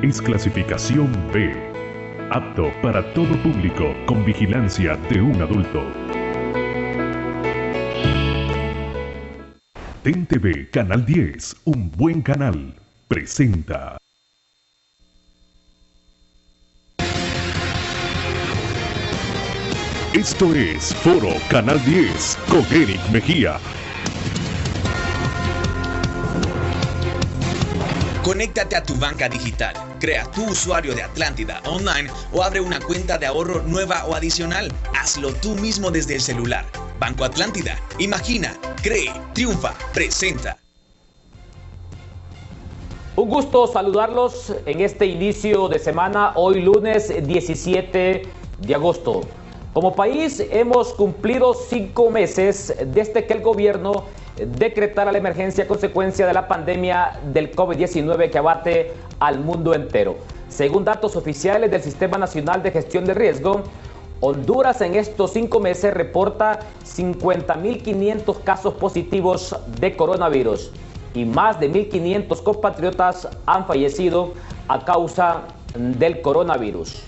es clasificación B, apto para todo público con vigilancia de un adulto. TEN TV Canal 10, un buen canal, presenta. Esto es Foro Canal 10 con Eric Mejía. Conéctate a tu banca digital, crea tu usuario de Atlántida online o abre una cuenta de ahorro nueva o adicional. Hazlo tú mismo desde el celular. Banco Atlántida, imagina, cree, triunfa, presenta. Un gusto saludarlos en este inicio de semana, hoy lunes 17 de agosto. Como país hemos cumplido 5 meses desde que el gobierno decretara la emergencia a consecuencia de la pandemia del COVID-19 que abate al mundo entero. Según datos oficiales del Sistema Nacional de Gestión de Riesgo, Honduras en estos 5 meses reporta 50.500 casos positivos de coronavirus y más de 1.500 compatriotas han fallecido a causa del coronavirus.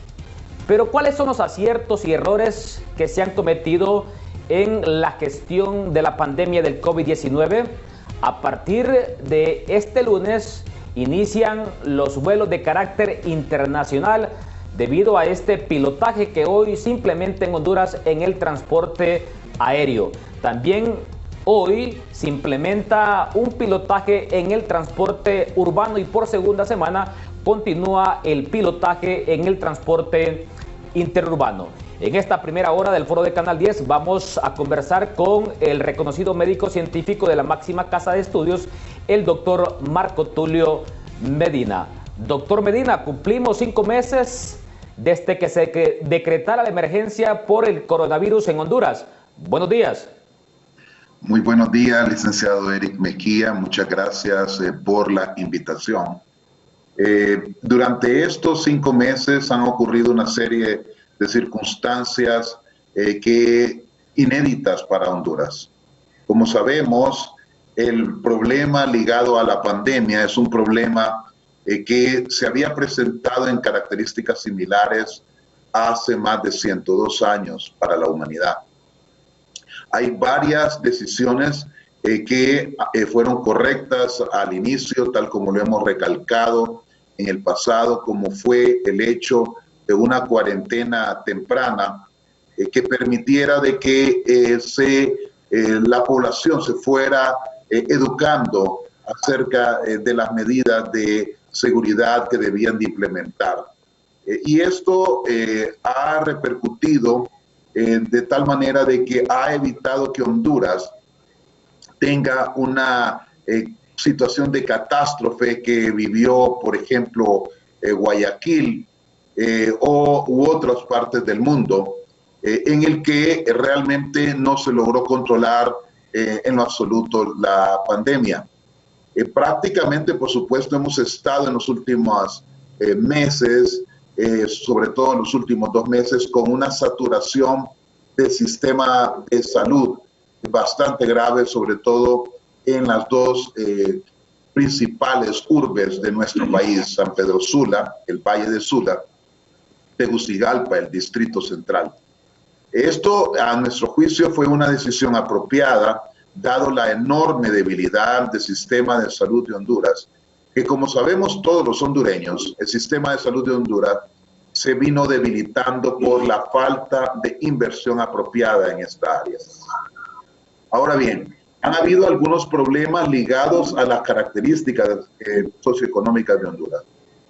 Pero ¿cuáles son los aciertos y errores que se han cometido en la gestión de la pandemia del COVID-19? A partir de este lunes inician los vuelos de carácter internacional debido a este pilotaje que hoy se implementa en Honduras en el transporte aéreo. También hoy se implementa un pilotaje en el transporte urbano y por segunda semana continúa el pilotaje en el transporte interurbano. En esta primera hora del Foro de Canal 10 vamos a conversar con el reconocido médico científico de la máxima casa de estudios, el doctor Marco Tulio Medina. Doctor Medina, cumplimos 5 meses desde que se decretara la emergencia por el coronavirus en Honduras. Buenos días. Muy buenos días, licenciado Eric Mejía. Muchas gracias por la invitación. Durante estos 5 meses han ocurrido una serie de circunstancias inéditas para Honduras. Como sabemos, el problema ligado a la pandemia es un problema que se había presentado en características similares hace más de 102 años para la humanidad. Hay varias decisiones que fueron correctas al inicio, tal como lo hemos recalcado en el pasado, como fue el hecho de una cuarentena temprana que permitiera de que la población se fuera educando acerca de las medidas de seguridad que debían de implementar. Y esto ha repercutido de tal manera de que ha evitado que Honduras tenga una situación de catástrofe que vivió, por ejemplo, Guayaquil u otras partes del mundo, en el que realmente no se logró controlar en lo absoluto la pandemia. Prácticamente, por supuesto, hemos estado en los últimos meses, sobre todo en los últimos 2 meses, con una saturación del sistema de salud bastante grave, sobre todo en las 2 principales urbes de nuestro país, San Pedro Sula, el Valle de Sula, Tegucigalpa, el Distrito Central. Esto, a nuestro juicio, fue una decisión apropiada, dado la enorme debilidad del sistema de salud de Honduras, que como sabemos todos los hondureños, el sistema de salud de Honduras se vino debilitando por la falta de inversión apropiada en esta área. Ahora bien, han habido algunos problemas ligados a las características socioeconómicas de Honduras.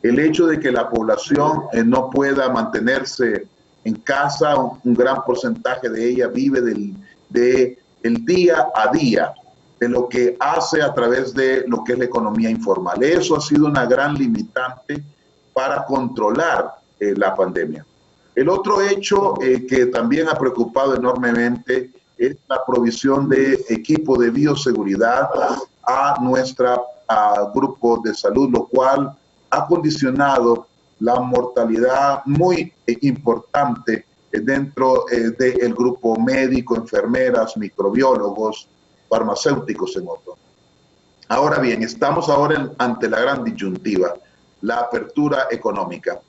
El hecho de que la población no pueda mantenerse en casa, un gran porcentaje de ella vive del día a día, de lo que hace a través de lo que es la economía informal. Eso ha sido una gran limitante para controlar la pandemia. El otro hecho que también ha preocupado enormemente es la provisión de equipo de bioseguridad a nuestro grupo de salud, lo cual ha condicionado la mortalidad muy importante dentro del grupo médico, enfermeras, microbiólogos, farmacéuticos en otro. Ahora bien, estamos ahora ante la gran disyuntiva. la apertura económica.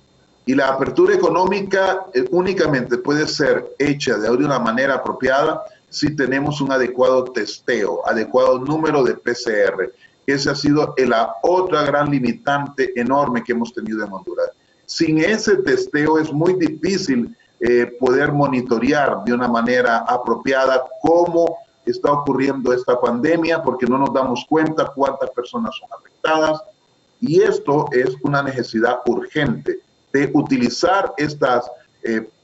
Y la apertura económica únicamente puede ser hecha de una manera apropiada si tenemos un adecuado testeo, adecuado número de PCR. Esa ha sido la otra gran limitante enorme que hemos tenido en Honduras. Sin ese testeo es muy difícil poder monitorear de una manera apropiada cómo está ocurriendo esta pandemia, porque no nos damos cuenta cuántas personas son afectadas. Y esto es una necesidad urgente de utilizar estas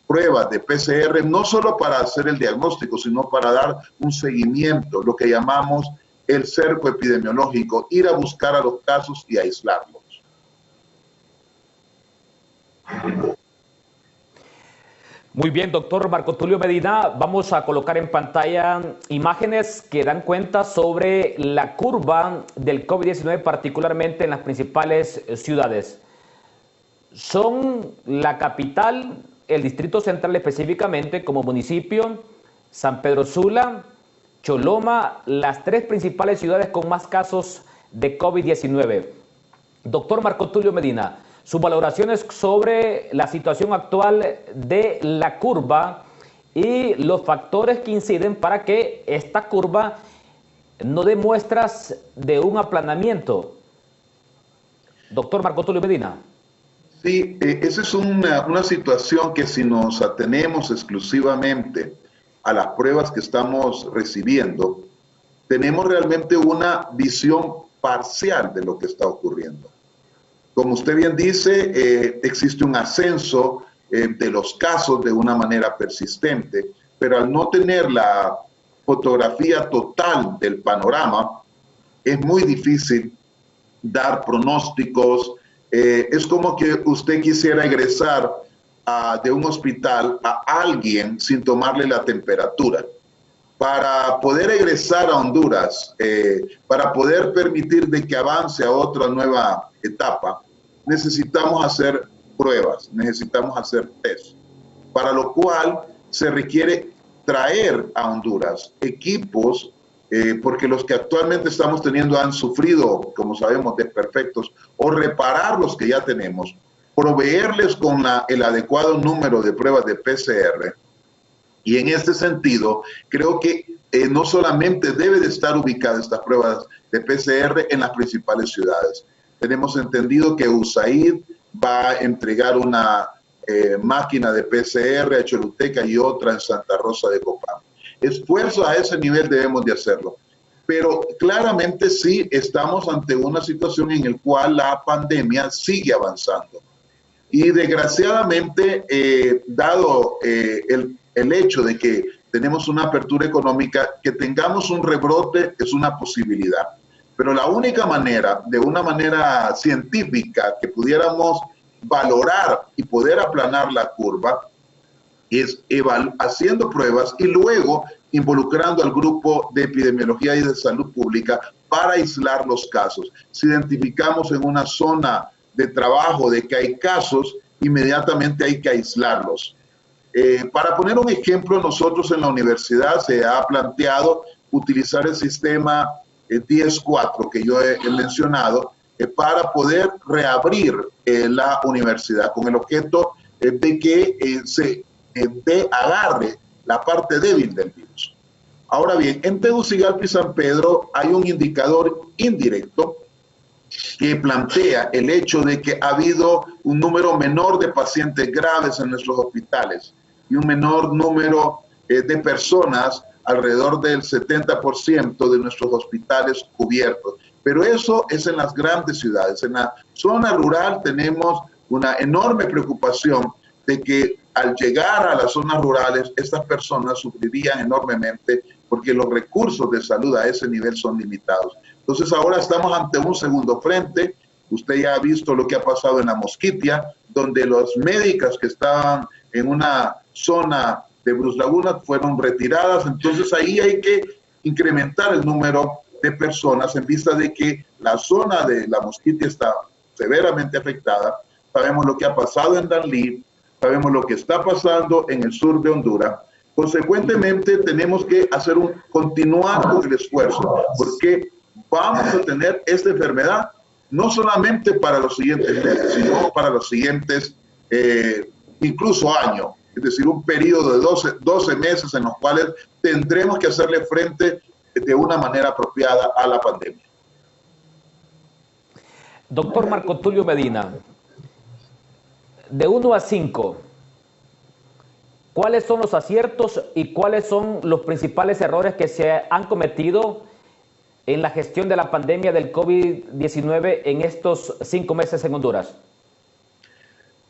pruebas de PCR, no solo para hacer el diagnóstico, sino para dar un seguimiento, lo que llamamos el cerco epidemiológico, ir a buscar a los casos y aislarlos. Muy bien, doctor Marco Tulio Medina, vamos a colocar en pantalla imágenes que dan cuenta sobre la curva del COVID-19, particularmente en las principales ciudades. Son la capital, el Distrito Central específicamente como municipio, San Pedro Sula, Choloma, las tres principales ciudades con más casos de COVID-19. Doctor Marco Tulio Medina, sus valoraciones sobre la situación actual de la curva y los factores que inciden para que esta curva no dé muestras de un aplanamiento. Doctor Marco Tulio Medina. Sí, esa es una situación que si nos atenemos exclusivamente a las pruebas que estamos recibiendo, tenemos realmente una visión parcial de lo que está ocurriendo. Como usted bien dice, existe un ascenso de los casos de una manera persistente, pero al no tener la fotografía total del panorama, es muy difícil dar pronósticos. Es como que usted quisiera egresar de un hospital a alguien sin tomarle la temperatura. Para poder egresar a Honduras, para poder permitir de que avance a otra nueva etapa, necesitamos hacer pruebas, necesitamos hacer test, para lo cual se requiere traer a Honduras equipos, porque los que actualmente estamos teniendo han sufrido, como sabemos, desperfectos, o reparar los que ya tenemos, proveerles con el adecuado número de pruebas de PCR. Y en este sentido, creo que no solamente debe de estar ubicadas estas pruebas de PCR en las principales ciudades. Tenemos entendido que USAID va a entregar una máquina de PCR a Choluteca y otra en Santa Rosa de Copán. Esfuerzos a ese nivel debemos de hacerlo. Pero claramente sí estamos ante una situación en la cual la pandemia sigue avanzando. Y desgraciadamente, dado el hecho de que tenemos una apertura económica, que tengamos un rebrote es una posibilidad. Pero la única manera, de una manera científica, que pudiéramos valorar y poder aplanar la curva, es haciendo pruebas y luego involucrando al grupo de epidemiología y de salud pública para aislar los casos. Si identificamos en una zona de trabajo de que hay casos, inmediatamente hay que aislarlos. Para poner un ejemplo, nosotros en la universidad se ha planteado utilizar el sistema 10-4 que yo he mencionado para poder reabrir la universidad con el objeto de que se agarre la parte débil del virus. Ahora bien, en Tegucigalpa y San Pedro hay un indicador indirecto que plantea el hecho de que ha habido un número menor de pacientes graves en nuestros hospitales y un menor número de personas, alrededor del 70% de nuestros hospitales cubiertos. Pero eso es en las grandes ciudades. En la zona rural tenemos una enorme preocupación de que al llegar a las zonas rurales, estas personas sufrirían enormemente porque los recursos de salud a ese nivel son limitados. Entonces ahora estamos ante un segundo frente. Usted ya ha visto lo que ha pasado en La Mosquitia, donde los médicos que estaban en una zona de Brus Laguna fueron retiradas. Entonces ahí hay que incrementar el número de personas en vista de que la zona de La Mosquitia está severamente afectada. Sabemos lo que ha pasado en Danlí, sabemos lo que está pasando en el sur de Honduras. Consecuentemente tenemos que continuar con el esfuerzo, porque vamos a tener esta enfermedad no solamente para los siguientes meses, sino para los siguientes incluso años. Es decir, un periodo de 12 meses en los cuales tendremos que hacerle frente de una manera apropiada a la pandemia. Doctor Marco Tulio Medina, de 1 a 5, ¿cuáles son los aciertos y cuáles son los principales errores que se han cometido en la gestión de la pandemia del COVID-19 en estos 5 meses en Honduras?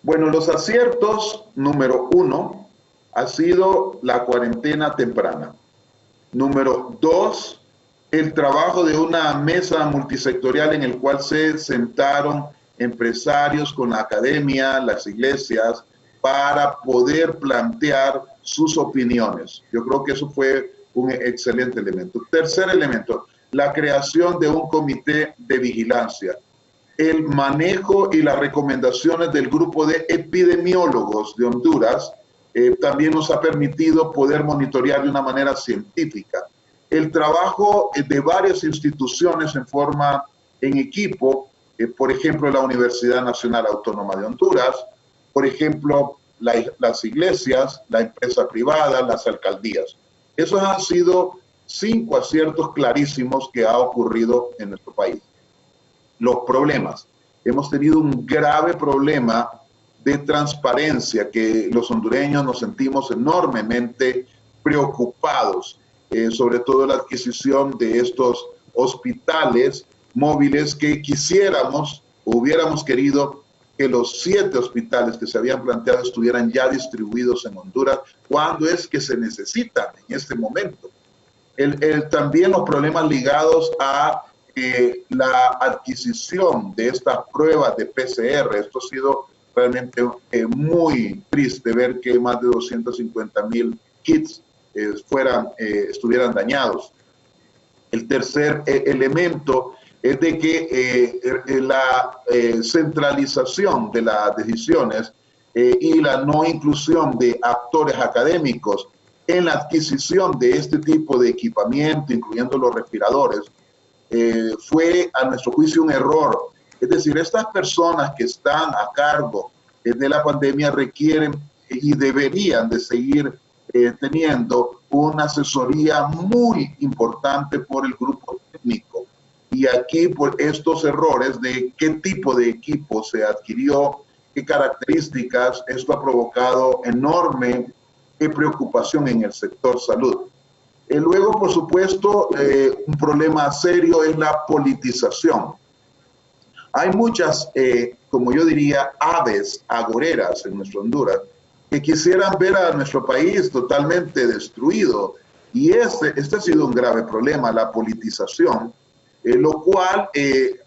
Bueno, los aciertos, número 1, ha sido la cuarentena temprana. Número 2, el trabajo de una mesa multisectorial en el cual se sentaron empresarios con la academia, las iglesias, para poder plantear sus opiniones. Yo creo que eso fue un excelente elemento. Tercer elemento, la creación de un comité de vigilancia. El manejo y las recomendaciones del grupo de epidemiólogos de Honduras también nos ha permitido poder monitorear de una manera científica. El trabajo de varias instituciones en equipo, por ejemplo, la Universidad Nacional Autónoma de Honduras, por ejemplo, las iglesias, la empresa privada, las alcaldías. Esos han sido 5 aciertos clarísimos que ha ocurrido en nuestro país. Los problemas. Hemos tenido un grave problema de transparencia que los hondureños nos sentimos enormemente preocupados, sobre todo la adquisición de estos hospitales móviles que hubiéramos querido que los 7 hospitales que se habían planteado estuvieran ya distribuidos en Honduras cuando es que se necesitan en este momento. También los problemas ligados a la adquisición de estas pruebas de PCR. Esto ha sido realmente muy triste ver que más de 250,000 kits estuvieran dañados. El tercer elemento es de que la centralización de las decisiones y la no inclusión de actores académicos en la adquisición de este tipo de equipamiento, incluyendo los respiradores, fue a nuestro juicio un error. Es decir, estas personas que están a cargo de la pandemia requieren y deberían de seguir teniendo una asesoría muy importante por el grupo técnico. Y aquí por estos errores de qué tipo de equipo se adquirió, qué características, esto ha provocado enorme preocupación en el sector salud. Luego, por supuesto, un problema serio es la politización. Hay muchas, como yo diría, aves agoreras en nuestra Honduras que quisieran ver a nuestro país totalmente destruido. Y este ha sido un grave problema, la politización, lo cual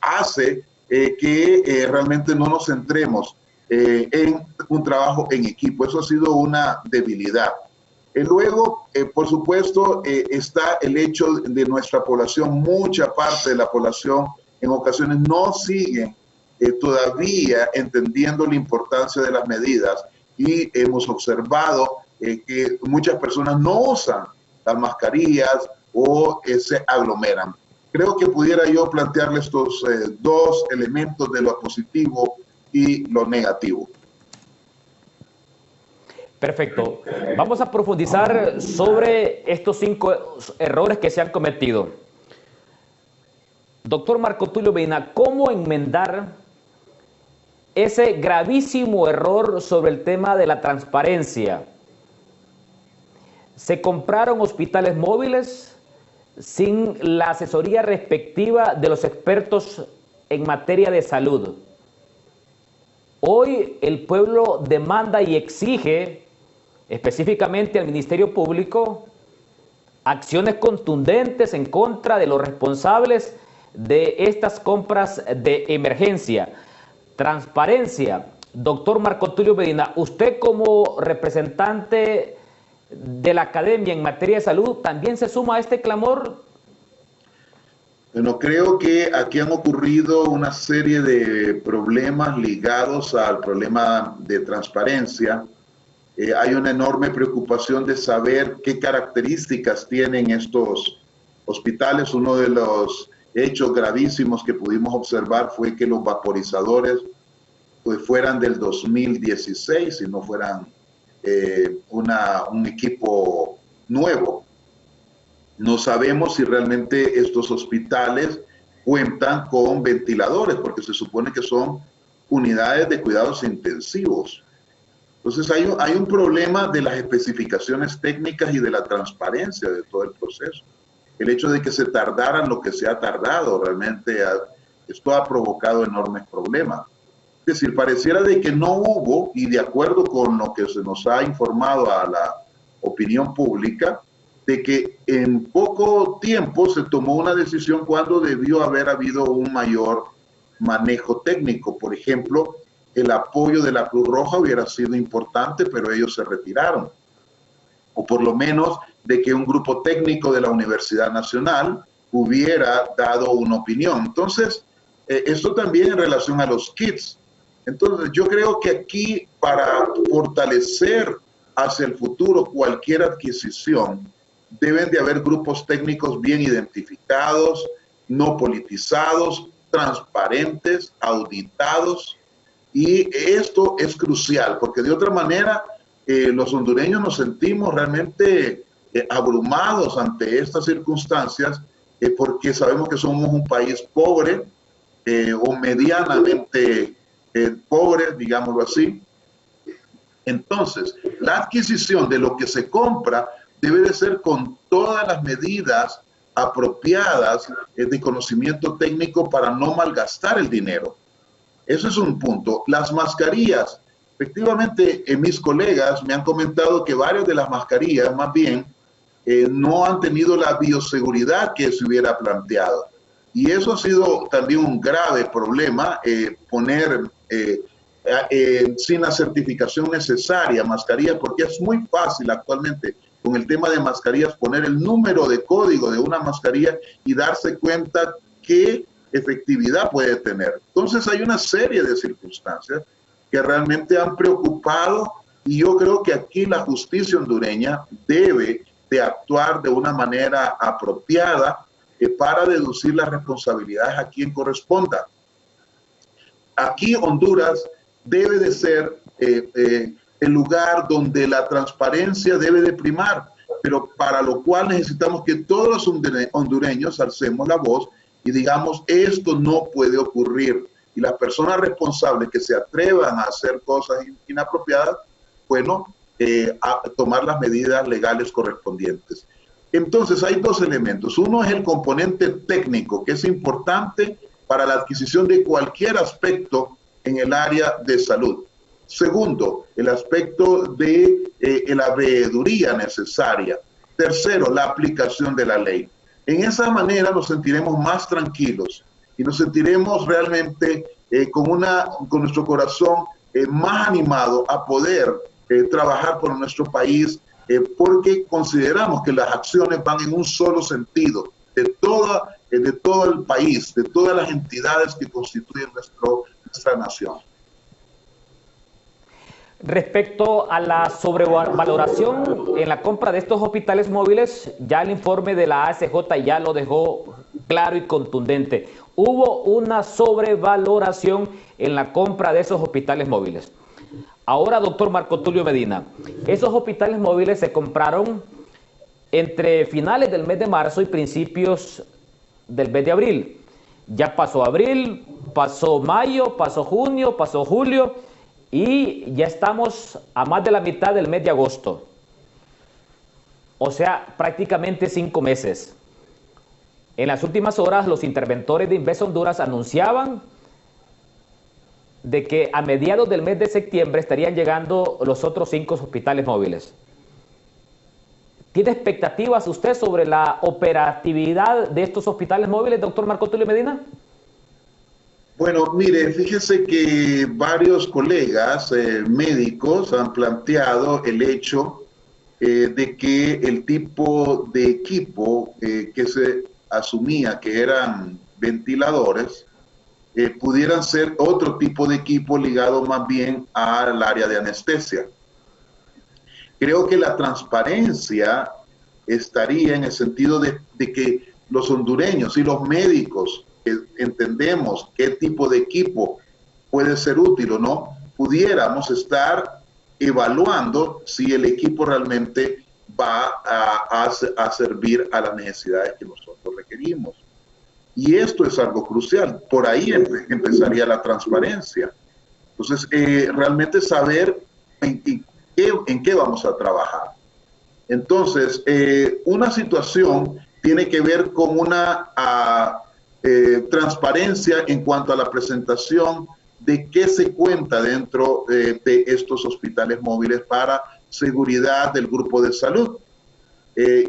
hace que realmente no nos centremos en un trabajo en equipo. Eso ha sido una debilidad. Luego, por supuesto, está el hecho de nuestra población. Mucha parte de la población en ocasiones no sigue todavía entendiendo la importancia de las medidas y hemos observado que muchas personas no usan las mascarillas o se aglomeran. Creo que pudiera yo plantearle estos 2 elementos de lo positivo y lo negativo. Perfecto. Vamos a profundizar sobre estos 5 errores que se han cometido. Doctor Marco Tulio Medina, ¿cómo enmendar ese gravísimo error sobre el tema de la transparencia? Se compraron hospitales móviles sin la asesoría respectiva de los expertos en materia de salud. Hoy el pueblo demanda y exige específicamente al Ministerio Público acciones contundentes en contra de los responsables de estas compras de emergencia. Transparencia. Doctor Marco Tulio Medina, usted como representante de la academia en materia de salud, ¿también se suma a este clamor? Bueno, creo que aquí han ocurrido una serie de problemas ligados al problema de transparencia. Hay una enorme preocupación de saber qué características tienen estos hospitales. Uno de los hechos gravísimos que pudimos observar fue que los vaporizadores pues fueran del 2016 y no fueran un equipo nuevo. No sabemos si realmente estos hospitales cuentan con ventiladores, porque se supone que son unidades de cuidados intensivos. Entonces hay un problema de las especificaciones técnicas y de la transparencia de todo el proceso. El hecho de que se tardaran lo que se ha tardado, realmente esto ha provocado enormes problemas. Es decir, pareciera de que no hubo, y de acuerdo con lo que se nos ha informado a la opinión pública, de que en poco tiempo se tomó una decisión cuando debió haber habido un mayor manejo técnico. Por ejemplo, el apoyo de la Cruz Roja hubiera sido importante, pero ellos se retiraron. O por lo menos de que un grupo técnico de la Universidad Nacional hubiera dado una opinión. Entonces, esto también en relación a los kits. Entonces, yo creo que aquí, para fortalecer hacia el futuro cualquier adquisición, deben de haber grupos técnicos bien identificados, no politizados, transparentes, auditados, y esto es crucial, porque de otra manera los hondureños nos sentimos realmente abrumados ante estas circunstancias, porque sabemos que somos un país pobre o medianamente pobre, digámoslo así. Entonces, la adquisición de lo que se compra debe de ser con todas las medidas apropiadas de conocimiento técnico para no malgastar el dinero. Eso es un punto. Las mascarillas, efectivamente, mis colegas me han comentado que varias de las mascarillas, más bien, no han tenido la bioseguridad que se hubiera planteado. Y eso ha sido también un grave problema, poner sin la certificación necesaria mascarillas, porque es muy fácil actualmente con el tema de mascarillas poner el número de código de una mascarilla y darse cuenta qué efectividad puede tener. Entonces hay una serie de circunstancias que realmente han preocupado, y yo creo que aquí la justicia hondureña debe de actuar de una manera apropiada para deducir las responsabilidades a quien corresponda. Aquí Honduras debe de ser el lugar donde la transparencia debe de primar, pero para lo cual necesitamos que todos los hondureños alcemos la voz y digamos, esto no puede ocurrir. Y las personas responsables que se atrevan a hacer cosas inapropiadas, bueno, a tomar las medidas legales correspondientes. Entonces hay dos elementos. Uno es el componente técnico, que es importante para la adquisición de cualquier aspecto en el área de salud. Segundo, el aspecto de la veeduría necesaria. Tercero, la aplicación de la ley. En esa manera nos sentiremos más tranquilos y nos sentiremos realmente con nuestro corazón más animado a poder trabajar por nuestro país, porque consideramos que las acciones van en un solo sentido, de todo el país, de todas las entidades que constituyen nuestra nación. Respecto a la sobrevaloración en la compra de estos hospitales móviles, ya el informe de la ACJ ya lo dejó claro y contundente. Hubo una sobrevaloración en la compra de esos hospitales móviles. Ahora, doctor Marco Tulio Medina, esos hospitales móviles se compraron entre finales del mes de marzo y principios del mes de abril. Ya pasó abril, pasó mayo, pasó junio, pasó julio, y ya estamos a más de la mitad del mes de agosto. O sea, prácticamente 5 meses. En las últimas horas, los interventores de Inves Honduras anunciaban de que a mediados del mes de septiembre estarían llegando los otros 5 hospitales móviles. ¿Tiene expectativas usted sobre la operatividad de estos hospitales móviles, doctor Marco Tulio Medina? Bueno, mire, fíjese que varios colegas médicos han planteado el hecho de que el tipo de equipo que se asumía que eran ventiladores pudieran ser otro tipo de equipo ligado más bien al área de anestesia. Creo que la transparencia estaría en el sentido de que los hondureños y los médicos que entendemos qué tipo de equipo puede ser útil o no, pudiéramos estar evaluando si el equipo realmente va a servir a las necesidades que nosotros requerimos. Y esto es algo crucial. Por ahí empezaría la transparencia. Entonces, realmente saber en qué vamos a trabajar. Entonces, una situación tiene que ver con una transparencia en cuanto a la presentación de qué se cuenta dentro de estos hospitales móviles para seguridad del grupo de salud.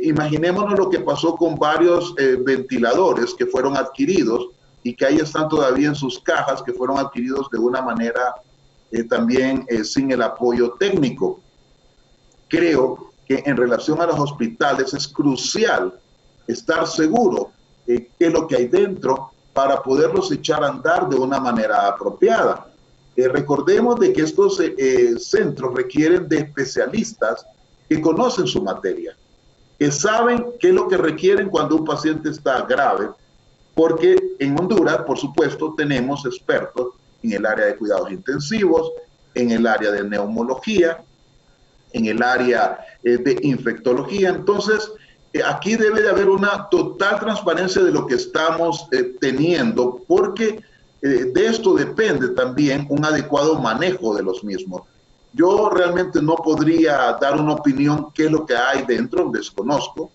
Imaginémonos lo que pasó con varios ventiladores que fueron adquiridos y que ahí están todavía en sus cajas, que fueron adquiridos de una manera también sin el apoyo técnico. Creo que en relación a los hospitales es crucial estar seguro qué es lo que hay dentro para poderlos echar a andar de una manera apropiada. Recordemos de que estos centros requieren de especialistas que conocen su materia, que saben qué es lo que requieren cuando un paciente está grave, porque en Honduras, por supuesto, tenemos expertos en el área de cuidados intensivos, en el área de neumología, en el área de infectología. Entonces, aquí debe de haber una total transparencia de lo que estamos teniendo, porque de esto depende también un adecuado manejo de los mismos. Yo realmente no podría dar una opinión qué es lo que hay dentro, desconozco,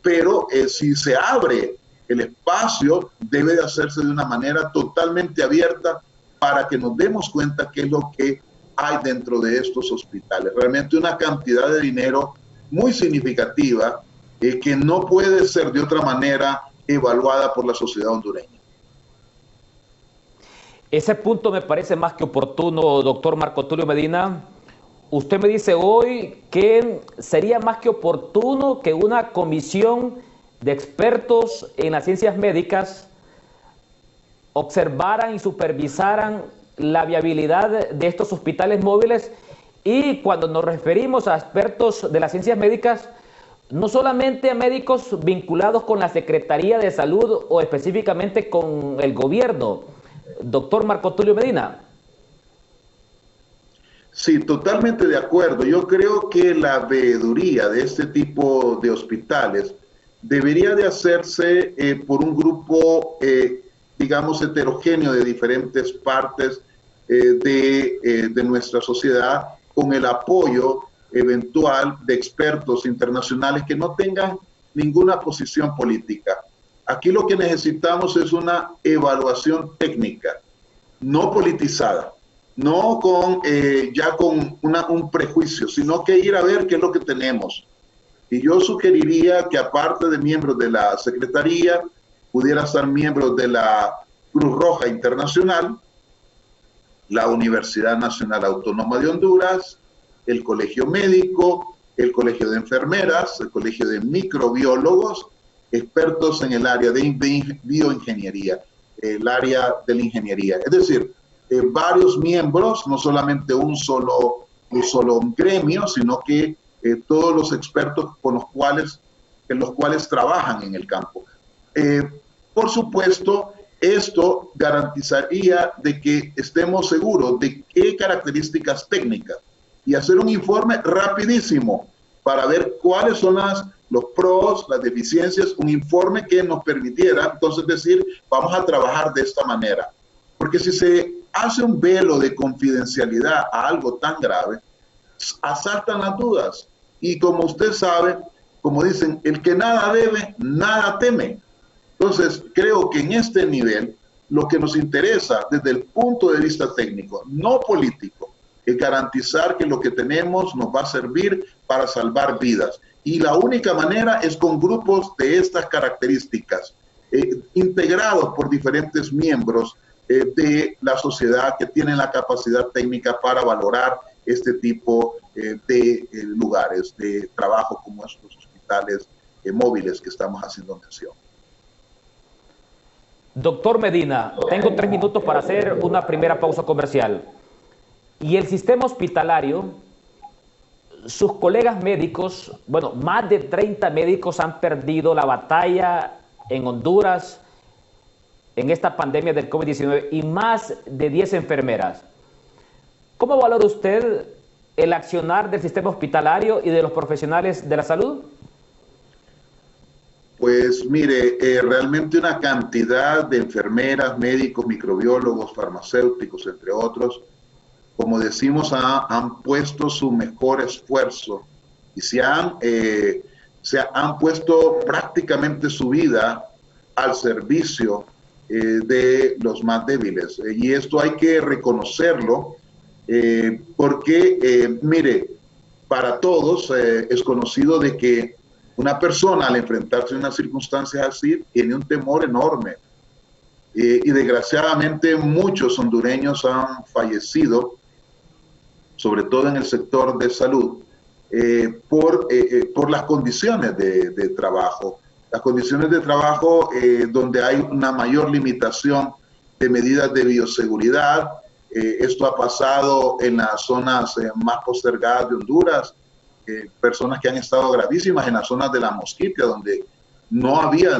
pero si se abre el espacio, debe de hacerse de una manera totalmente abierta para que nos demos cuenta qué es lo que hay dentro de estos hospitales. Realmente una cantidad de dinero muy significativa que no puede ser de otra manera evaluada por la sociedad hondureña. Ese punto me parece más que oportuno, doctor Marco Tulio Medina. Usted me dice hoy que sería más que oportuno que una comisión de expertos en las ciencias médicas observaran y supervisaran la viabilidad de estos hospitales móviles. Y cuando nos referimos a expertos de las ciencias médicas, no solamente a médicos vinculados con la Secretaría de Salud o específicamente con el gobierno. Doctor Marco Tulio Medina. Sí, totalmente de acuerdo. Yo creo que la veeduría de este tipo de hospitales debería de hacerse por un grupo, digamos, heterogéneo de diferentes partes de nuestra sociedad, con el apoyo eventual de expertos internacionales que no tengan ninguna posición política. Aquí lo que necesitamos es una evaluación técnica, no politizada, no con un prejuicio, sino que ir a ver qué es lo que tenemos. Y yo sugeriría que aparte de miembros de la Secretaría, pudiera ser miembros de la Cruz Roja Internacional, la Universidad Nacional Autónoma de Honduras, el Colegio Médico, el Colegio de Enfermeras, el Colegio de Microbiólogos, expertos en el área de bioingeniería, el área de la ingeniería. Es decir, varios miembros, no solamente un solo gremio, sino que todos los expertos con los cuales trabajan en el campo. Por supuesto, esto garantizaría de que estemos seguros de qué características técnicas y hacer un informe rapidísimo para ver cuáles son los pros, las deficiencias, un informe que nos permitiera entonces decir, vamos a trabajar de esta manera. Porque si se hace un velo de confidencialidad a algo tan grave, asaltan las dudas. Y como usted sabe, como dicen, el que nada debe, nada teme. Entonces, creo que en este nivel, lo que nos interesa desde el punto de vista técnico, no político, es garantizar que lo que tenemos nos va a servir para salvar vidas. Y la única manera es con grupos de estas características, integrados por diferentes miembros de la sociedad que tienen la capacidad técnica para valorar este tipo de lugares de trabajo como estos hospitales móviles que estamos haciendo mención. Doctor Medina, tengo 3 minutos para hacer una primera pausa comercial. Y el sistema hospitalario, sus colegas médicos, bueno, más de 30 médicos han perdido la batalla en Honduras en esta pandemia del COVID-19 y más de 10 enfermeras. ¿Cómo valora usted el accionar del sistema hospitalario y de los profesionales de la salud? Pues mire, realmente una cantidad de enfermeras, médicos, microbiólogos, farmacéuticos, entre otros, como decimos, han puesto su mejor esfuerzo y se han puesto prácticamente su vida al servicio de los más débiles. Y esto hay que reconocerlo porque, mire, para todos es conocido de que una persona al enfrentarse a unas circunstancias así tiene un temor enorme. Y desgraciadamente muchos hondureños han fallecido, sobre todo en el sector de salud, por las condiciones de trabajo. Las condiciones de trabajo donde hay una mayor limitación de medidas de bioseguridad. Esto ha pasado en las zonas más postergadas de Honduras, personas que han estado gravísimas en las zonas de la Mosquitia, donde no había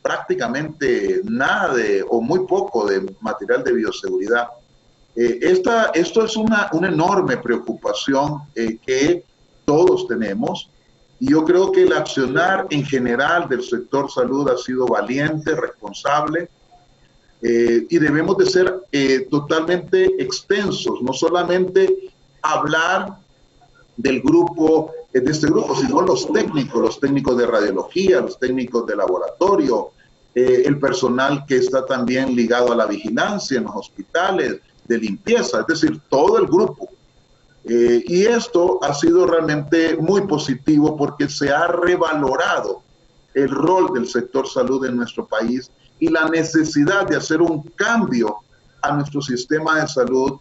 prácticamente nada o muy poco de material de bioseguridad. Esto es una enorme preocupación que todos tenemos, y yo creo que el accionar en general del sector salud ha sido valiente, responsable, y debemos de ser totalmente extensos, no solamente hablar del grupo, de este grupo, sino los técnicos de radiología, los técnicos de laboratorio, el personal que está también ligado a la vigilancia en los hospitales, de limpieza, es decir, todo el grupo. Y esto ha sido realmente muy positivo porque se ha revalorado el rol del sector salud en nuestro país y la necesidad de hacer un cambio a nuestro sistema de salud,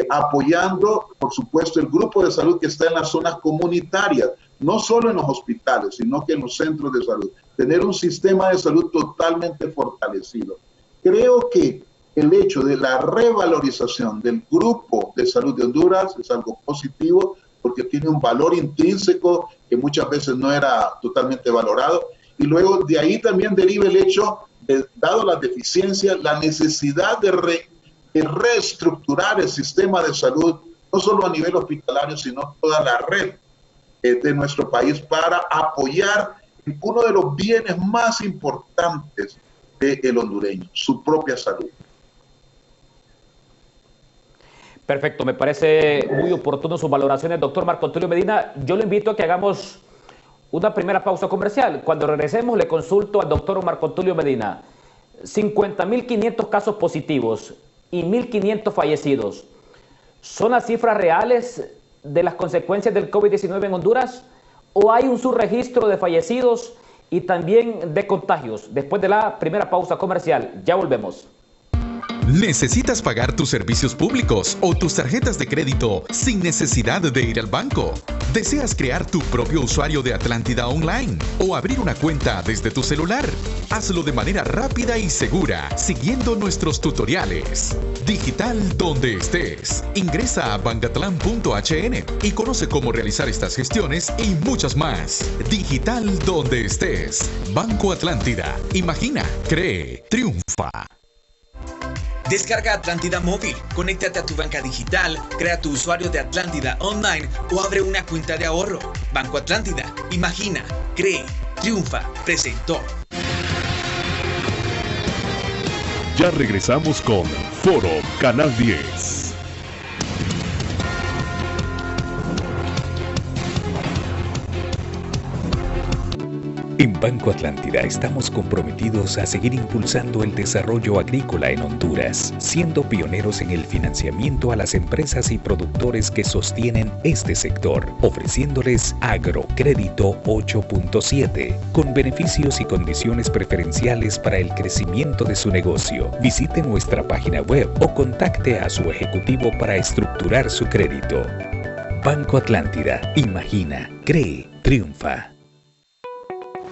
apoyando, por supuesto, el grupo de salud que está en las zonas comunitarias, no solo en los hospitales, sino que en los centros de salud. Tener un sistema de salud totalmente fortalecido. Creo que el hecho de la revalorización del grupo de salud de Honduras es algo positivo porque tiene un valor intrínseco que muchas veces no era totalmente valorado, y luego de ahí también deriva el hecho de, dado las deficiencias, la necesidad de reestructurar el sistema de salud, no solo a nivel hospitalario, sino toda la red de nuestro país para apoyar uno de los bienes más importantes del hondureño, su propia salud. Perfecto, me parece muy oportuno sus valoraciones, doctor Marco Tulio Medina. Yo le invito a que hagamos una primera pausa comercial. Cuando regresemos le consulto al doctor Marco Tulio Medina. 50.500 casos positivos y 1.500 fallecidos. ¿Son las cifras reales de las consecuencias del COVID-19 en Honduras? ¿O hay un subregistro de fallecidos y también de contagios? Después de la primera pausa comercial, ya volvemos. ¿Necesitas pagar tus servicios públicos o tus tarjetas de crédito sin necesidad de ir al banco? ¿Deseas crear tu propio usuario de Atlántida Online o abrir una cuenta desde tu celular? Hazlo de manera rápida y segura, siguiendo nuestros tutoriales. Digital donde estés. Ingresa a bancatlan.hn y conoce cómo realizar estas gestiones y muchas más. Digital donde estés. Banco Atlántida. Imagina, cree, triunfa. Descarga Atlántida Móvil, conéctate a tu banca digital, crea tu usuario de Atlántida Online o abre una cuenta de ahorro. Banco Atlántida, imagina, cree, triunfa, presentó. Ya regresamos con Foro Canal 10. En Banco Atlántida estamos comprometidos a seguir impulsando el desarrollo agrícola en Honduras, siendo pioneros en el financiamiento a las empresas y productores que sostienen este sector, ofreciéndoles Agrocrédito 8.7, con beneficios y condiciones preferenciales para el crecimiento de su negocio. Visite nuestra página web o contacte a su ejecutivo para estructurar su crédito. Banco Atlántida, imagina, cree, triunfa.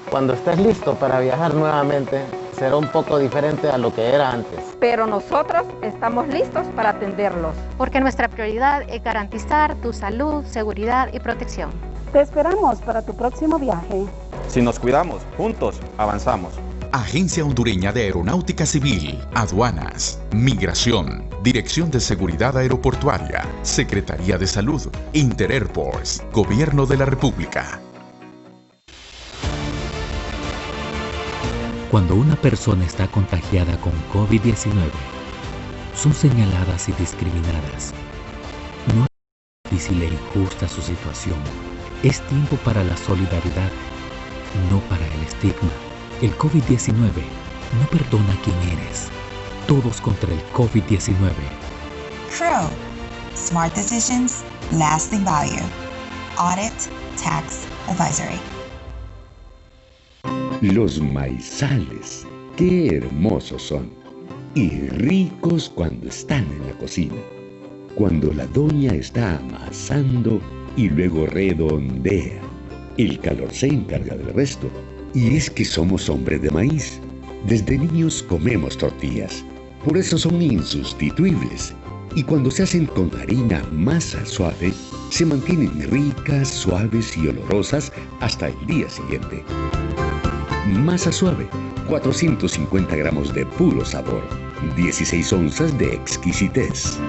Cuando estés listo para viajar nuevamente, será un poco diferente a lo que era antes. Pero nosotros estamos listos para atenderlos. Porque nuestra prioridad es garantizar tu salud, seguridad y protección. Te esperamos para tu próximo viaje. Si nos cuidamos, juntos avanzamos. Agencia Hondureña de Aeronáutica Civil, Aduanas, Migración, Dirección de Seguridad Aeroportuaria, Secretaría de Salud, Interairports, Gobierno de la República. Cuando una persona está contagiada con COVID-19, son señaladas y discriminadas. No es difícil e injusta su situación. Es tiempo para la solidaridad, no para el estigma. El COVID-19 no perdona quién eres. Todos contra el COVID-19. Crow. Smart decisions, lasting value. Audit Tax Advisory. Los maizales, qué hermosos son. Y ricos cuando están en la cocina. Cuando la doña está amasando y luego redondea. El calor se encarga del resto. Y es que somos hombres de maíz. Desde niños comemos tortillas. Por eso son insustituibles. Y cuando se hacen con harina masa suave, se mantienen ricas, suaves y olorosas hasta el día siguiente. Masa suave, 450 gramos de puro sabor, 16 onzas de exquisitez.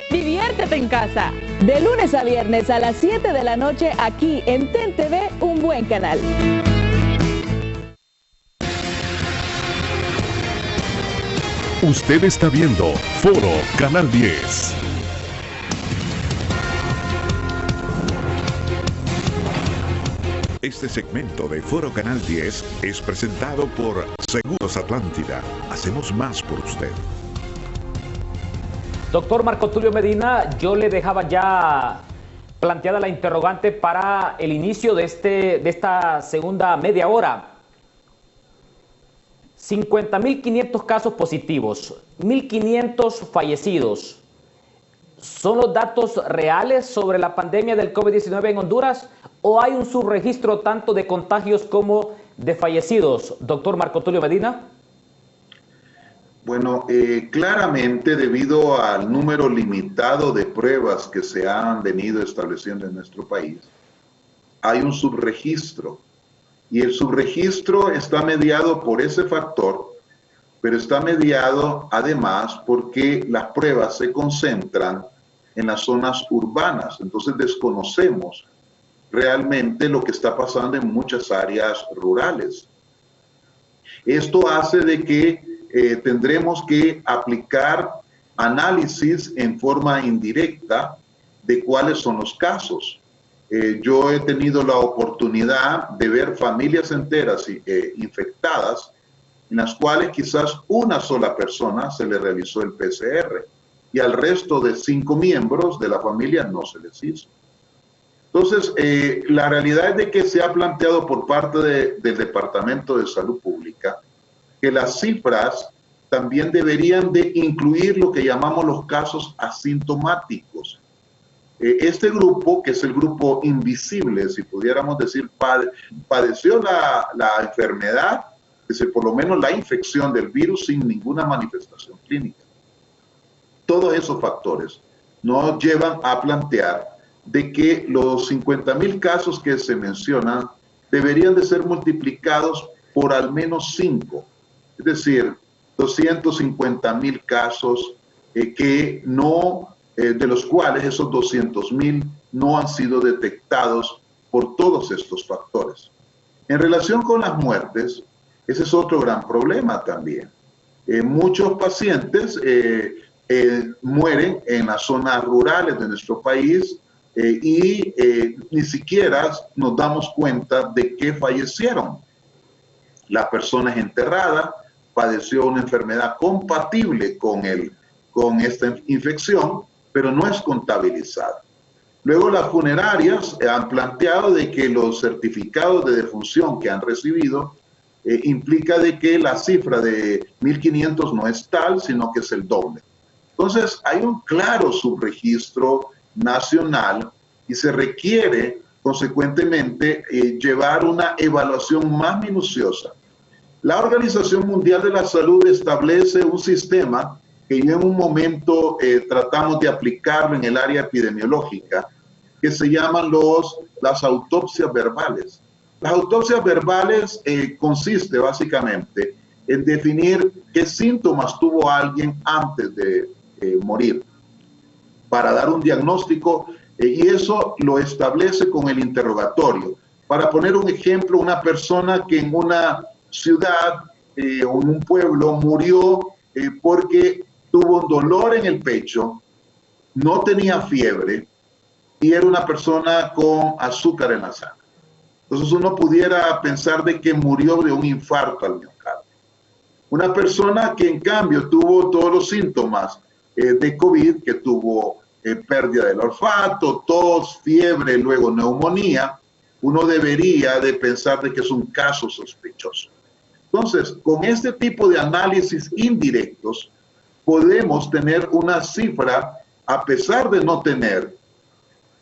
Diviértete en casa, de lunes a viernes a las 7 de la noche aquí en TEN TV, un buen canal. Usted está viendo Foro Canal 10. Este segmento de Foro Canal 10 es presentado por Seguros Atlántida. Hacemos más por usted. Doctor Marco Tulio Medina, yo le dejaba ya planteada la interrogante para el inicio de esta segunda media hora. 50.500 casos positivos, 1.500 fallecidos. ¿Son los datos reales sobre la pandemia del COVID-19 en Honduras o hay un subregistro tanto de contagios como de fallecidos? Doctor Marco Tulio Medina. Bueno, claramente debido al número limitado de pruebas que se han venido estableciendo en nuestro país, hay un subregistro. Y el subregistro está mediado por ese factor, pero está mediado además porque las pruebas se concentran en las zonas urbanas. Entonces desconocemos realmente lo que está pasando en muchas áreas rurales. Esto hace de que tendremos que aplicar análisis en forma indirecta de cuáles son los casos. Yo he tenido la oportunidad de ver familias enteras infectadas, en las cuales quizás una sola persona se le realizó el PCR y al resto de 5 miembros de la familia no se les hizo. Entonces, la realidad es de que se ha planteado por parte del Departamento de Salud Pública que las cifras también deberían de incluir lo que llamamos los casos asintomáticos. Este grupo, que es el grupo invisible, si pudiéramos decir, padeció la enfermedad, por lo menos la infección del virus sin ninguna manifestación clínica. Todos esos factores nos llevan a plantear de que los 50.000 casos que se mencionan deberían de ser multiplicados por al menos 5, es decir, 250.000 casos que no... de los cuales esos 200.000 no han sido detectados por todos estos factores. En relación con las muertes, ese es otro gran problema también. Muchos pacientes mueren en las zonas rurales de nuestro país y ni siquiera nos damos cuenta de que fallecieron. La persona es enterrada, padeció una enfermedad compatible con esta infección, pero no es contabilizada. Luego las funerarias han planteado de que los certificados de defunción que han recibido implica de que la cifra de 1.500 no es tal, sino que es el doble. Entonces hay un claro subregistro nacional y se requiere consecuentemente llevar una evaluación más minuciosa. La Organización Mundial de la Salud establece un sistema que en un momento tratamos de aplicarlo en el área epidemiológica, que se llaman las autopsias verbales. Las autopsias verbales consiste básicamente en definir qué síntomas tuvo alguien antes de morir para dar un diagnóstico y eso lo establece con el interrogatorio. Para poner un ejemplo, una persona que en una ciudad o en un pueblo murió porque tuvo un dolor en el pecho, no tenía fiebre y era una persona con azúcar en la sangre. Entonces uno pudiera pensar de que murió de un infarto al miocardio. Una persona que en cambio tuvo todos los síntomas de COVID, que tuvo pérdida del olfato, tos, fiebre, luego neumonía, uno debería de pensar de que es un caso sospechoso. Entonces, con este tipo de análisis indirectos, podemos tener una cifra, a pesar de no tener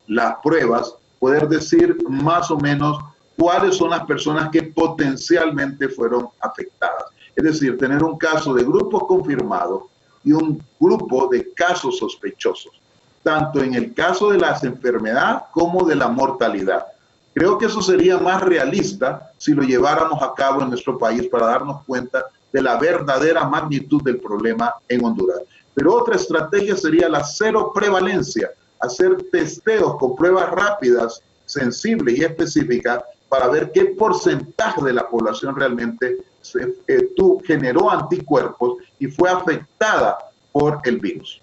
las pruebas, poder decir más o menos cuáles son las personas que potencialmente fueron afectadas. Es decir, tener un caso de grupos confirmados y un grupo de casos sospechosos, tanto en el caso de las enfermedades como de la mortalidad. Creo que eso sería más realista si lo lleváramos a cabo en nuestro país para darnos cuenta de la verdadera magnitud del problema en Honduras. Pero otra estrategia sería la cero prevalencia, hacer testeos con pruebas rápidas, sensibles y específicas para ver qué porcentaje de la población realmente generó anticuerpos y fue afectada por el virus.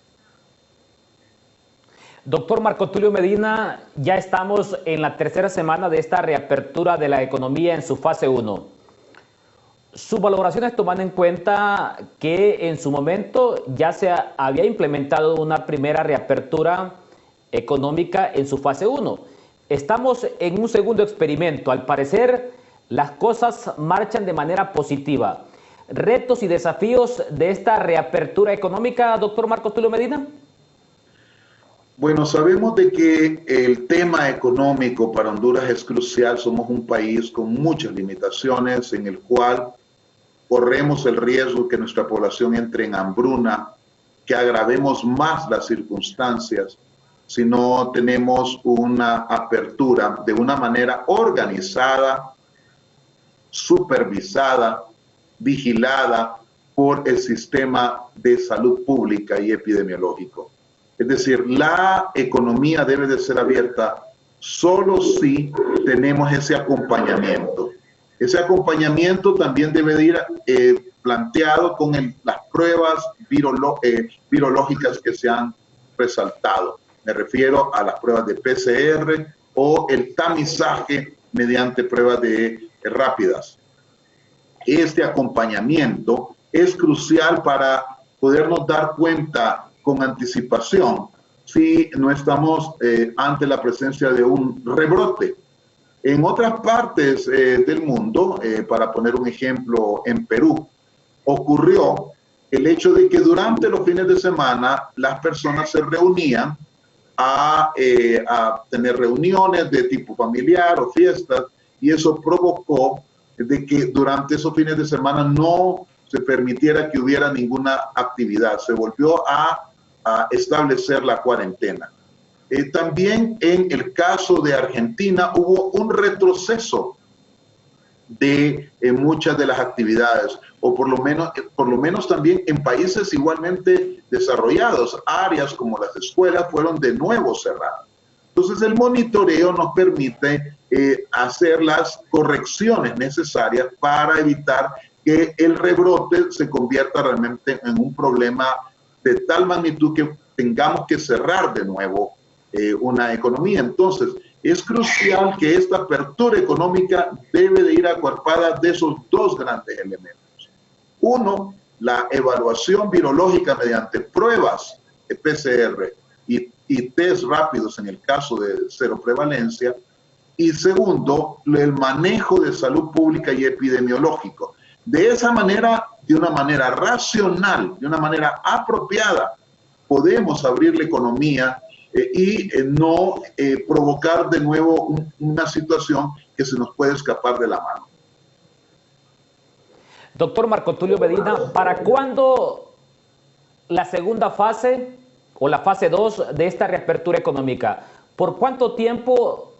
Doctor Marco Tulio Medina, ya estamos en la tercera semana de esta reapertura de la economía en su fase 1. Sus valoraciones tomando en cuenta que en su momento ya se había implementado una primera reapertura económica en su fase 1. Estamos en un segundo experimento. Al parecer, las cosas marchan de manera positiva. ¿Retos y desafíos de esta reapertura económica, doctor Marco Tulio Medina? Bueno, sabemos de que el tema económico para Honduras es crucial. Somos un país con muchas limitaciones en el cual corremos el riesgo que nuestra población entre en hambruna, que agravemos más las circunstancias si no tenemos una apertura de una manera organizada, supervisada, vigilada por el sistema de salud pública y epidemiológico. Es decir, la economía debe de ser abierta solo si tenemos ese acompañamiento. Ese acompañamiento también debe de ir planteado con las pruebas virológicas que se han resaltado. Me refiero a las pruebas de PCR o el tamizaje mediante pruebas rápidas. Este acompañamiento es crucial para podernos dar cuenta con anticipación si no estamos ante la presencia de un rebrote. En otras partes del mundo, para poner un ejemplo, en Perú, ocurrió el hecho de que durante los fines de semana las personas se reunían a tener reuniones de tipo familiar o fiestas, y eso provocó de que durante esos fines de semana no se permitiera que hubiera ninguna actividad. Se volvió a establecer la cuarentena. También en el caso de Argentina hubo un retroceso de muchas de las actividades, o por lo menos también en países igualmente desarrollados, áreas como las escuelas fueron de nuevo cerradas. Entonces el monitoreo nos permite hacer las correcciones necesarias para evitar que el rebrote se convierta realmente en un problema de tal magnitud que tengamos que cerrar de nuevo una economía. Entonces, es crucial que esta apertura económica debe de ir acuerpada de esos dos grandes elementos. Uno, la evaluación virológica mediante pruebas de PCR y test rápidos en el caso de cero prevalencia. Y segundo, el manejo de salud pública y epidemiológico. De esa manera, de una manera racional, de una manera apropiada, podemos abrir la economía y no provocar de nuevo una situación que se nos puede escapar de la mano. Doctor Marco Tulio Medina, ¿para cuándo la segunda fase o la fase 2 de esta reapertura económica? ¿Por cuánto tiempo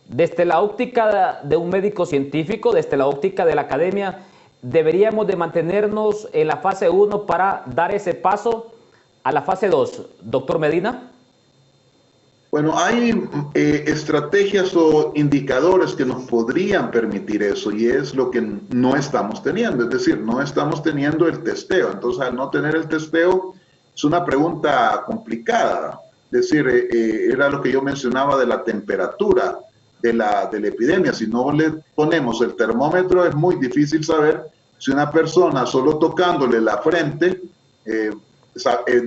Desde la óptica de un médico científico, desde la óptica de la academia, ¿deberíamos de mantenernos en la fase 1 para dar ese paso a la fase 2? Doctor Medina. Bueno, hay estrategias o indicadores que nos podrían permitir eso, y es lo que no estamos teniendo, es decir, no estamos teniendo el testeo. Entonces, al no tener el testeo, es una pregunta complicada. Es decir, era lo que yo mencionaba de la temperatura de la epidemia. Si no le ponemos el termómetro, es muy difícil saber si una persona solo tocándole la frente,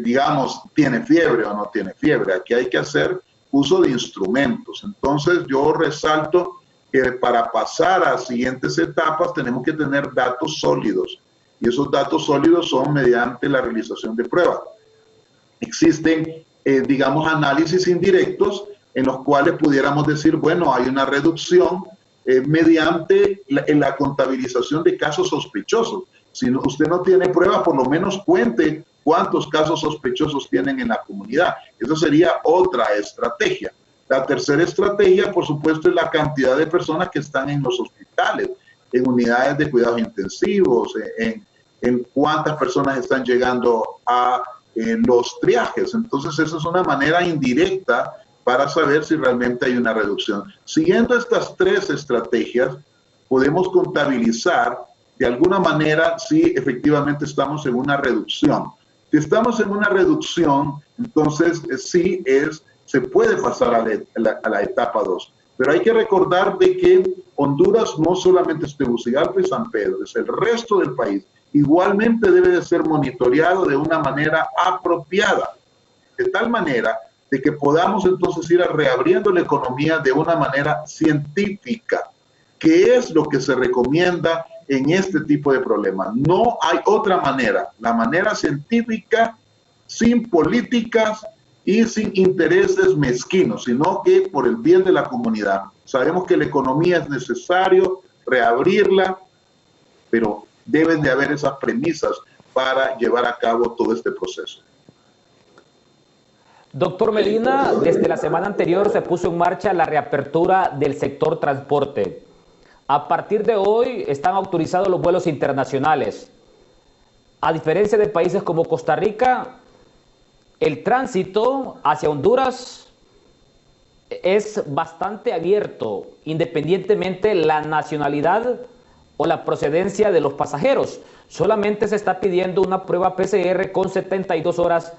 digamos, tiene fiebre o no tiene fiebre. Aquí hay que hacer uso de instrumentos. Entonces yo resalto que para pasar a siguientes etapas tenemos que tener datos sólidos, y esos datos sólidos son mediante la realización de pruebas. Existen, digamos, análisis indirectos en los cuales pudiéramos decir, bueno, hay una reducción mediante la contabilización de casos sospechosos. Si usted no tiene pruebas, por lo menos cuente cuántos casos sospechosos tienen en la comunidad. Eso sería otra estrategia. La tercera estrategia, por supuesto, es la cantidad de personas que están en los hospitales, en unidades de cuidados intensivos, en cuántas personas están llegando a los triajes. Entonces, esa es una manera indirecta para saber si realmente hay una reducción. Siguiendo estas tres estrategias, podemos contabilizar de alguna manera si efectivamente estamos en una reducción. Si estamos en una reducción, entonces sí se puede pasar a la etapa 2. Pero hay que recordar de que Honduras no solamente es Tegucigalpa y San Pedro, es el resto del país. Igualmente debe de ser monitoreado de una manera apropiada, de tal manera de que podamos entonces ir reabriendo la economía de una manera científica, que es lo que se recomienda en este tipo de problemas. No hay otra manera, la manera científica, sin políticas y sin intereses mezquinos, sino que por el bien de la comunidad. Sabemos que la economía es necesario reabrirla, pero deben de haber esas premisas para llevar a cabo todo este proceso. Doctor Medina, desde la semana anterior se puso en marcha la reapertura del sector transporte. A partir de hoy están autorizados los vuelos internacionales. A diferencia de países como Costa Rica, el tránsito hacia Honduras es bastante abierto, independientemente la nacionalidad o la procedencia de los pasajeros. Solamente se está pidiendo una prueba PCR con 72 horas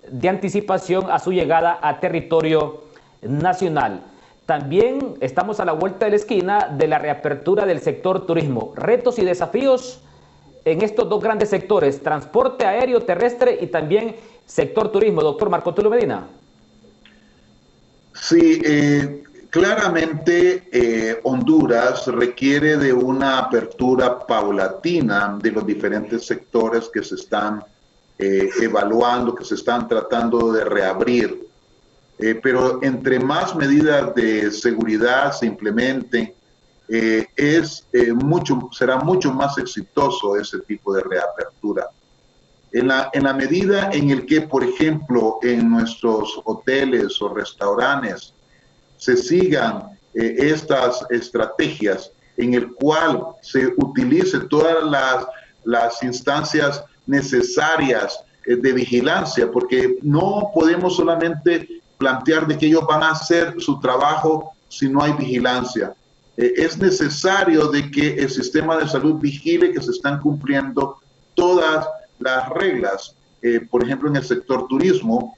de anticipación a su llegada a territorio nacional. También estamos a la vuelta de la esquina de la reapertura del sector turismo. Retos y desafíos en estos dos grandes sectores, transporte aéreo, terrestre y también sector turismo. Doctor Marco Tulio Medina. Sí, claramente Honduras requiere de una apertura paulatina de los diferentes sectores que se están evaluando, que se están tratando de reabrir. Pero entre más medidas de seguridad se implementen, será mucho más exitoso ese tipo de reapertura. En la medida en el que, por ejemplo, en nuestros hoteles o restaurantes se sigan estas estrategias, en el cual se utilice todas las instancias necesarias de vigilancia, porque no podemos solamente plantear de que ellos van a hacer su trabajo si no hay vigilancia. Es necesario de que el sistema de salud vigile que se están cumpliendo todas las reglas. Por ejemplo, en el sector turismo,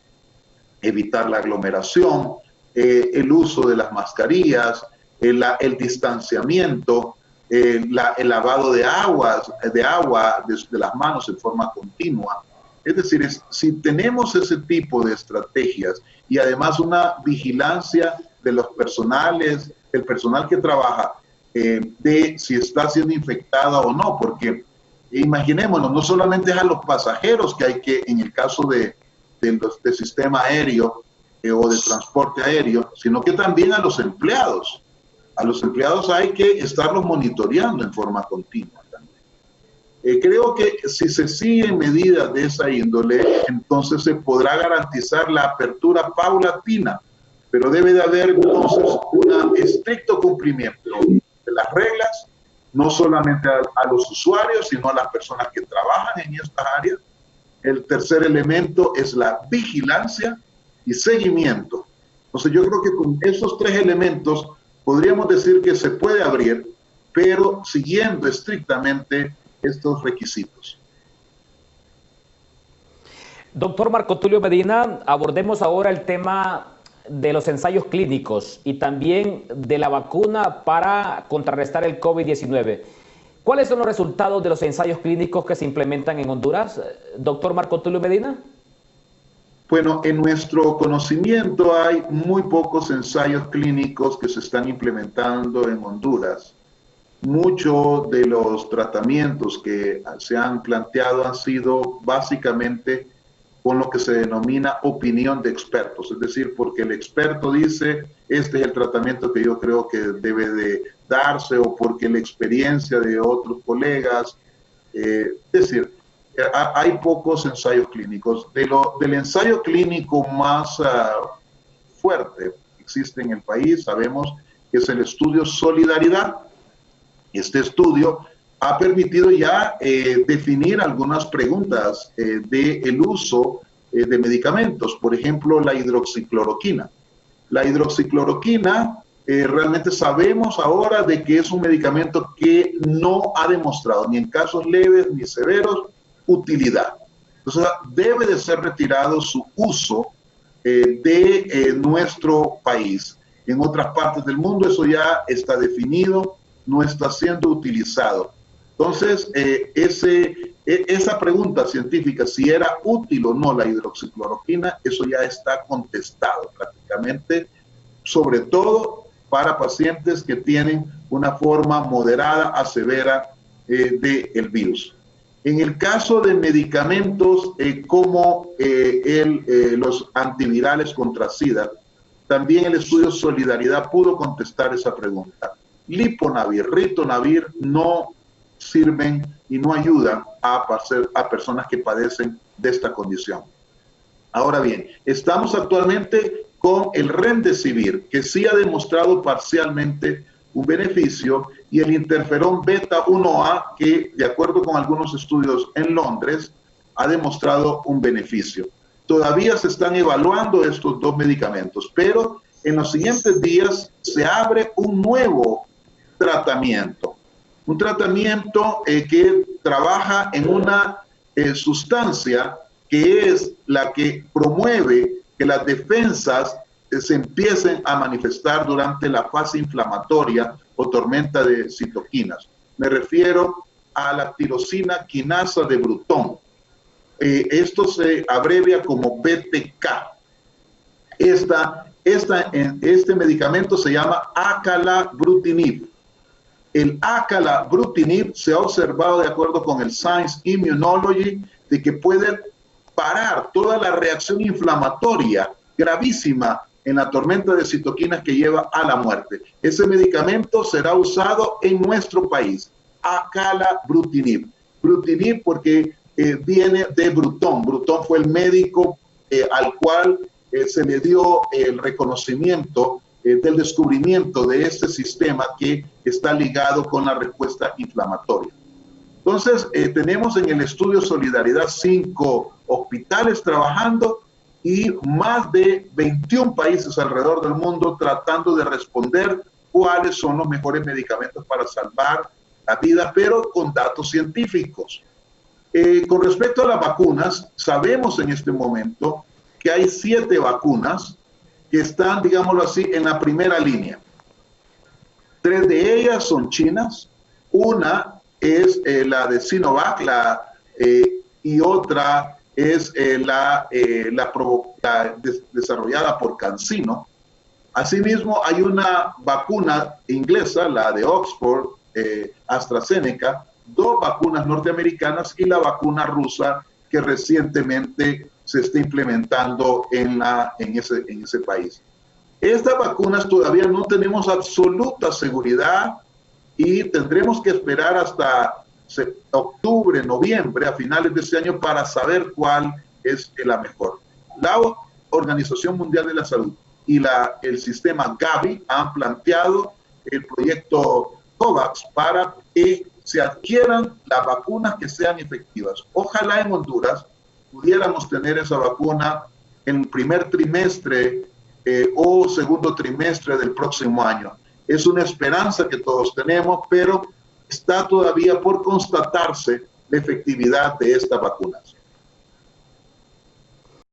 evitar la aglomeración, el uso de las mascarillas, el distanciamiento, el lavado de agua de las manos en forma continua. Es decir, si tenemos ese tipo de estrategias y además una vigilancia de los personales, el personal que trabaja, de si está siendo infectada o no, porque imaginémonos, no solamente es a los pasajeros que hay que, en el caso del sistema aéreo o de transporte aéreo, sino que también a los empleados. A los empleados hay que estarlos monitoreando en forma continua también. Creo que si se siguen medidas de esa índole, entonces se podrá garantizar la apertura paulatina pero debe de haber entonces un estricto cumplimiento de las reglas, no solamente a los usuarios, sino a las personas que trabajan en estas áreas. El tercer elemento es la vigilancia y seguimiento. Entonces yo creo que con esos tres elementos podríamos decir que se puede abrir, pero siguiendo estrictamente estos requisitos. Doctor Marco Tulio Medina, abordemos ahora el tema de los ensayos clínicos y también de la vacuna para contrarrestar el COVID-19. ¿Cuáles son los resultados de los ensayos clínicos que se implementan en Honduras, doctor Marco Tulio Medina? Bueno, en nuestro conocimiento hay muy pocos ensayos clínicos que se están implementando en Honduras. Muchos de los tratamientos que se han planteado han sido básicamente con lo que se denomina opinión de expertos, es decir, porque el experto dice, este es el tratamiento que yo creo que debe de darse, o porque la experiencia de otros colegas, es decir, hay pocos ensayos clínicos. Del ensayo clínico más fuerte que existe en el país, sabemos que es el estudio Solidaridad. Este estudio ha permitido ya definir algunas preguntas del uso de medicamentos, por ejemplo, la hidroxicloroquina. La hidroxicloroquina realmente sabemos ahora de que es un medicamento que no ha demostrado, ni en casos leves ni severos, utilidad. Entonces, debe de ser retirado su uso de nuestro país. En otras partes del mundo eso ya está definido, no está siendo utilizado. Entonces, esa pregunta científica, si era útil o no la hidroxicloroquina, eso ya está contestado prácticamente, sobre todo para pacientes que tienen una forma moderada a severa del virus. En el caso de medicamentos como los antivirales contra SIDA, también el estudio Solidaridad pudo contestar esa pregunta. Liponavir, ritonavir no sirven y no ayudan a personas que padecen de esta condición. Ahora bien, estamos actualmente con el Remdesivir, que sí ha demostrado parcialmente un beneficio, y el interferón beta 1A, que de acuerdo con algunos estudios en Londres, ha demostrado un beneficio. Todavía se están evaluando estos dos medicamentos, pero en los siguientes días se abre un nuevo tratamiento. Un tratamiento que trabaja en una sustancia que es la que promueve que las defensas se empiecen a manifestar durante la fase inflamatoria o tormenta de citoquinas. Me refiero a la tirosina quinasa de Bruton. Esto se abrevia como BTK. Este medicamento se llama acalabrutinib. El acalabrutinib se ha observado, de acuerdo con el Science Immunology, de que puede parar toda la reacción inflamatoria gravísima en la tormenta de citoquinas que lleva a la muerte. Ese medicamento será usado en nuestro país, acalabrutinib. Brutinib porque viene de Bruton. Bruton fue el médico al cual se le dio el reconocimiento del descubrimiento de este sistema que está ligado con la respuesta inflamatoria. Entonces, tenemos en el estudio Solidaridad 5 hospitales trabajando y más de 21 países alrededor del mundo tratando de responder cuáles son los mejores medicamentos para salvar la vida, pero con datos científicos. Con respecto a las vacunas, sabemos en este momento que hay 7 vacunas que están, digámoslo así, en la primera línea. 3 de ellas son chinas, una es la de Sinovac, y otra es desarrollada por CanSino. Asimismo, hay una vacuna inglesa, la de Oxford, AstraZeneca, 2 vacunas norteamericanas y la vacuna rusa que recientemente se está implementando en ese país. Estas vacunas todavía no tenemos absoluta seguridad y tendremos que esperar hasta octubre, noviembre, a finales de este año, para saber cuál es la mejor. La Organización Mundial de la Salud y el sistema Gavi han planteado el proyecto COVAX para que se adquieran las vacunas que sean efectivas. Ojalá en Honduras pudiéramos tener esa vacuna en el primer trimestre o segundo trimestre del próximo año. Es una esperanza que todos tenemos, pero está todavía por constatarse la efectividad de estas vacunas.